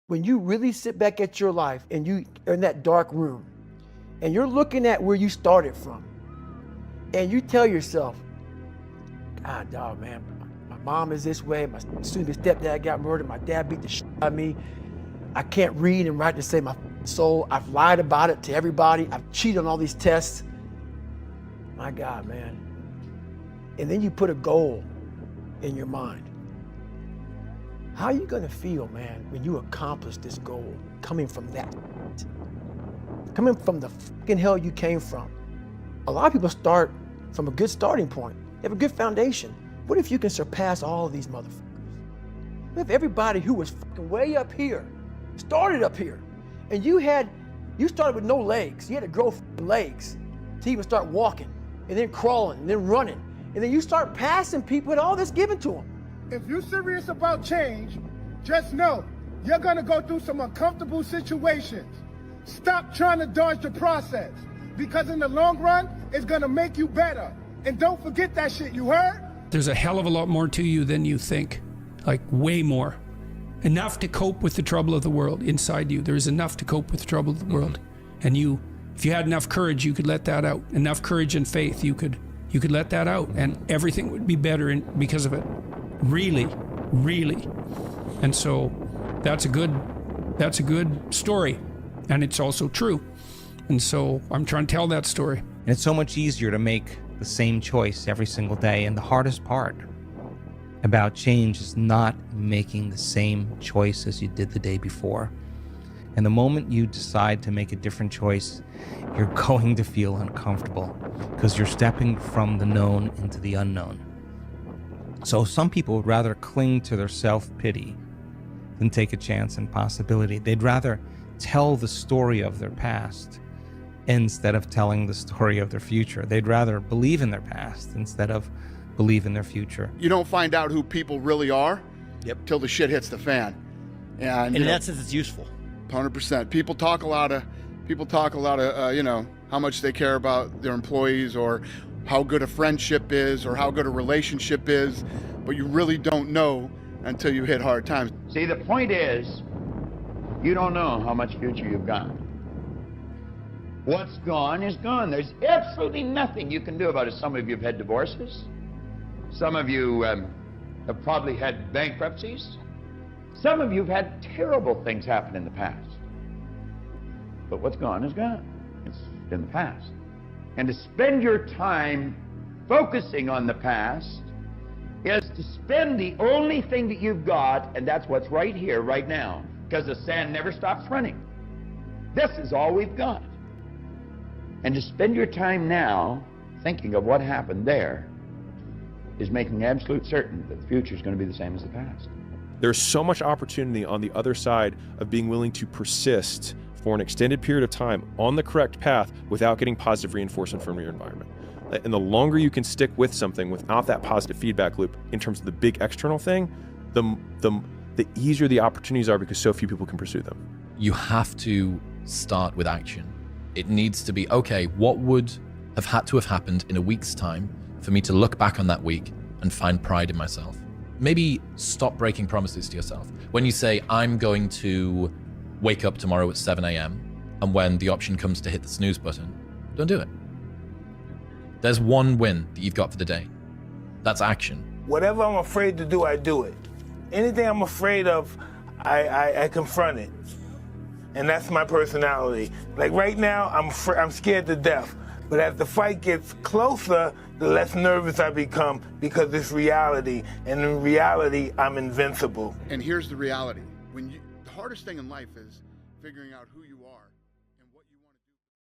When you really sit back at your life and you are in that dark room and you're looking at where you started from and you tell yourself, God, dog, man, my mom is this way, my soon-to-be stepdad got murdered, my dad beat the shit out of me, I can't read and write to save my soul, I've lied about it to everybody, I've cheated on all these tests. My God, man. And then you put a goal in your mind. How are you gonna feel, man, when you accomplish this goal, coming from that? Coming from the fucking hell you came from. A lot of people start from a good starting point. They have a good foundation. What if you can surpass all of these motherfuckers? What if everybody who was fucking way up here started up here, and you started with no legs. You had to grow legs to even start walking, and then crawling, and then running, and then you start passing people with all this given to them. If you're serious about change, just know you're gonna go through some uncomfortable situations. Stop trying to dodge the process, because in the long run, it's gonna make you better. And don't forget that shit, you heard? There's a hell of a lot more to you than you think, like way more. Enough to cope with the trouble of the world inside you. There's enough to cope with the trouble of the world. And if you had enough courage, you could let that out. Enough courage and faith, you could let that out, and everything would be better because of it. Really, really. And so that's a good story, and it's also true. And so I'm trying to tell that story. And it's so much easier to make the same choice every single day. And the hardest part about change is not making the same choice as you did the day before. And the moment you decide to make a different choice, you're going to feel uncomfortable because you're stepping from the known into the unknown. So some people would rather cling to their self-pity than take a chance and possibility. They'd rather tell the story of their past instead of telling the story of their future. They'd rather believe in their past instead of believe in their future. You don't find out who people really are till the shit hits the fan. And in that sense, it's useful. 100%. People talk a lot of, how much they care about their employees or how good a friendship is or how good a relationship is, but you really don't know until you hit hard times. See, the point is, you don't know how much future you've got. What's gone is gone. There's absolutely nothing you can do about it. Some of you have had divorces. Some of you have probably had bankruptcies. Some of you have had terrible things happen in the past. But what's gone is gone. It's in the past. And to spend your time focusing on the past is to spend the only thing that you've got, and that's what's right here, right now, because the sand never stops running. This is all we've got. And to spend your time now thinking of what happened there is making absolute certain that the future is going to be the same as the past. There's so much opportunity on the other side of being willing to persist for an extended period of time on the correct path without getting positive reinforcement from your environment. And the longer you can stick with something without that positive feedback loop in terms of the big external thing, the easier the opportunities are because so few people can pursue them. You have to start with action. It needs to be, okay, what would have had to have happened in a week's time for me to look back on that week and find pride in myself? Maybe stop breaking promises to yourself. When you say, I'm going to wake up tomorrow at 7 a.m., and when the option comes to hit the snooze button, don't do it. There's one win that you've got for the day. That's action. Whatever I'm afraid to do, I do it. Anything I'm afraid of, I confront it. And that's my personality. Like right now, I'm scared to death. But as the fight gets closer, the less nervous I become because it's reality. And in reality, I'm invincible. And here's the reality. The hardest thing in life is figuring out who you are.